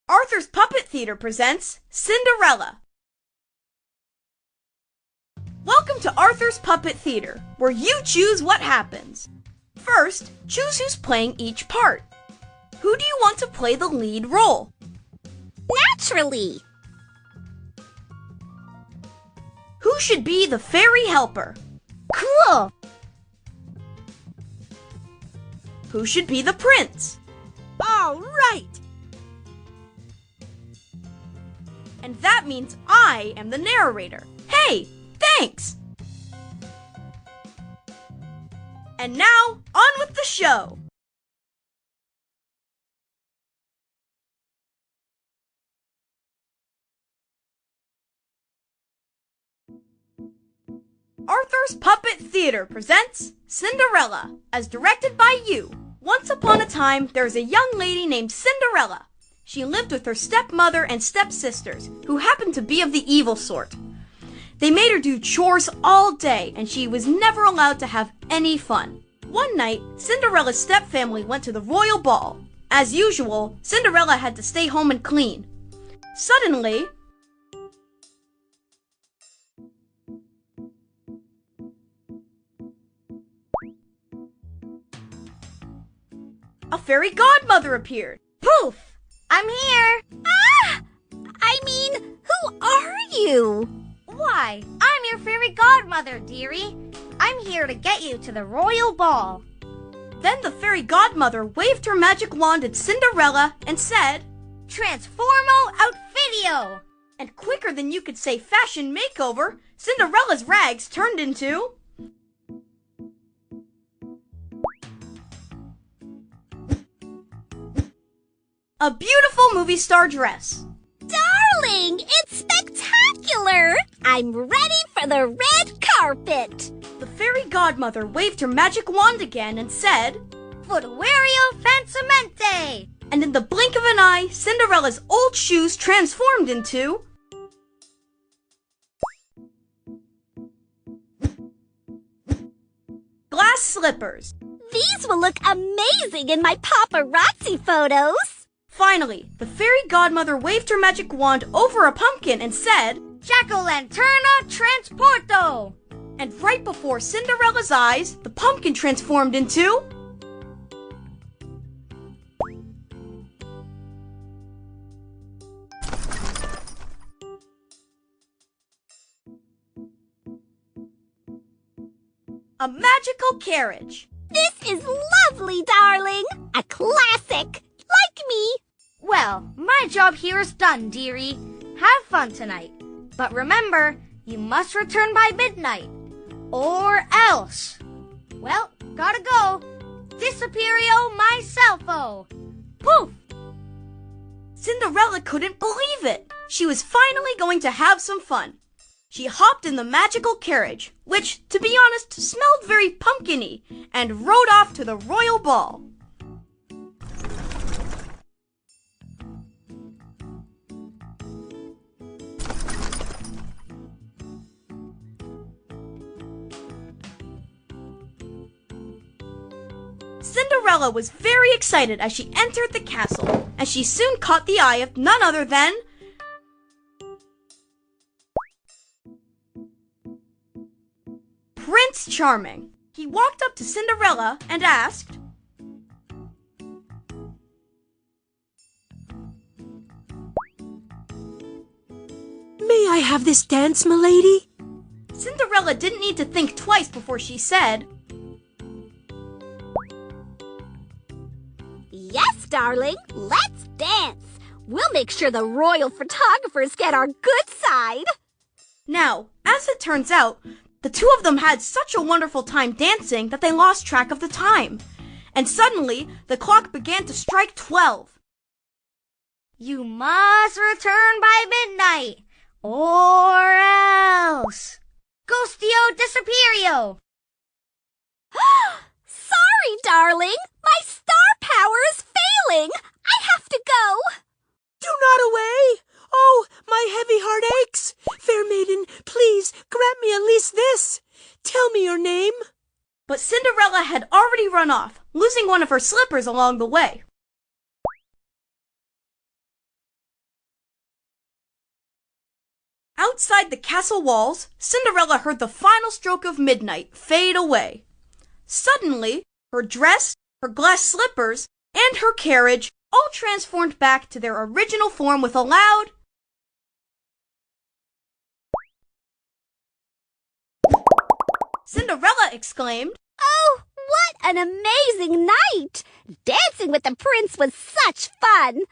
Arthur's Puppet Theater presents Cinderella. Welcome to Arthur's Puppet Theater, where you choose what happens. First, choose who's playing each part. Who do you want to play the lead role? Naturally! Who should be the fairy helper? Cool! Who should be the prince? All right! And that means I am the narrator. Hey, thanks! And now, on with the show! Arthur's Puppet Theater presents Cinderella, as directed by you. Once upon a time, there was a young lady named Cinderella. She lived with her stepmother and stepsisters, who happened to be of the evil sort. They made her do chores all day, and she was never allowed to have any fun. One night, Cinderella's stepfamily went to the royal ball. As usual, Cinderella had to stay home and clean. Suddenly, a fairy godmother appeared. Poof! I'm here! Ah! I mean, who are you? Why, I'm your fairy godmother, dearie. I'm here to get you to the royal ball. Then the fairy godmother waved her magic wand at Cinderella and said, Transformo Outfitio! And quicker than you could say fashion makeover, Cinderella's rags turned into a beautiful movie star dress. Darling, it's spectacular! I'm ready for the red carpet. The fairy godmother waved her magic wand again and said, Footweario Fancemente! And in the blink of an eye, Cinderella's old shoes transformed into glass slippers. These will look amazing in my paparazzi photos. Finally, the fairy godmother waved her magic wand over a pumpkin and said, Jack-o'-lanterna Transporto! And right before Cinderella's eyes, the pumpkin transformed into a magical carriage. This is lovely, darling! A classic! Like me! Well, my job here is done, dearie. Have fun tonight. But remember, you must return by midnight. Or else. Well, gotta go. Disappeario myselfo. Poof! Cinderella couldn't believe it. She was finally going to have some fun. She hopped in the magical carriage, which, to be honest, smelled very pumpkin-y, and rode off to the royal ball. Cinderella was very excited as she entered the castle, and she soon caught the eye of none other than Prince Charming. He walked up to Cinderella and asked, May I have this dance, milady? Cinderella didn't need to think twice before she said, Yes, darling, let's dance. We'll make sure the royal photographers get our good side. Now, as it turns out, the two of them had such a wonderful time dancing that they lost track of the time. And suddenly, the clock began to strike 12. You must return by midnight, or else. Ghostio disappeario. Sorry, darling. My star power is failing. I have to go. Do not away! Oh, my heavy heart aches! Fair maiden, please grant me at least this. Tell me your name. But Cinderella had already run off, losing one of her slippers along the way. Outside the castle walls, Cinderella heard the final stroke of midnight fade away. Suddenly, her dress, her glass slippers, and her carriage all transformed back to their original form with a loud Cinderella exclaimed, "Oh, what an amazing night! Dancing with the prince was such fun!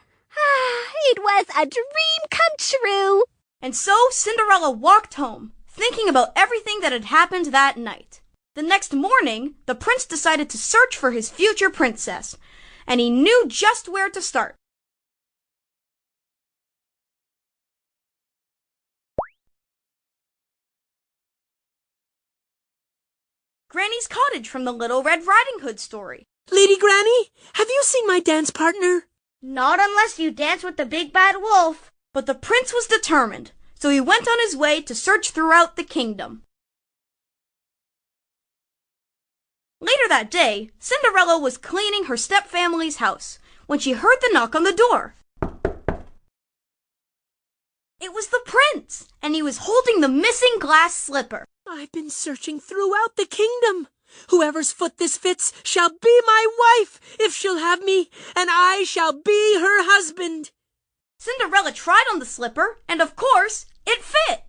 It was a dream come true!" And so Cinderella walked home, thinking about everything that had happened that night. The next morning, the prince decided to search for his future princess, and he knew just where to start. Granny's cottage from the Little Red Riding Hood story. Lady Granny, have you seen my dance partner? Not unless you dance with the big bad wolf. But the prince was determined, so he went on his way to search throughout the kingdom. Later that day, Cinderella was cleaning her stepfamily's house when she heard the knock on the door. It was the prince, and he was holding the missing glass slipper. I've been searching throughout the kingdom. Whoever's foot this fits shall be my wife, if she'll have me, and I shall be her husband. Cinderella tried on the slipper, and of course, it fit.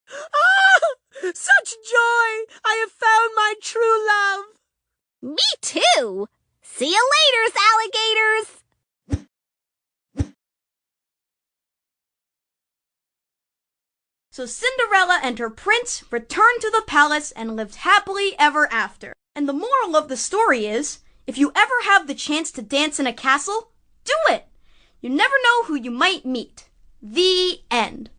Ah! Such joy! I have found my true love. Me too! See you later, alligators! So Cinderella and her prince returned to the palace and lived happily ever after. And the moral of the story is, if you ever have the chance to dance in a castle, do it! You never know who you might meet. The end.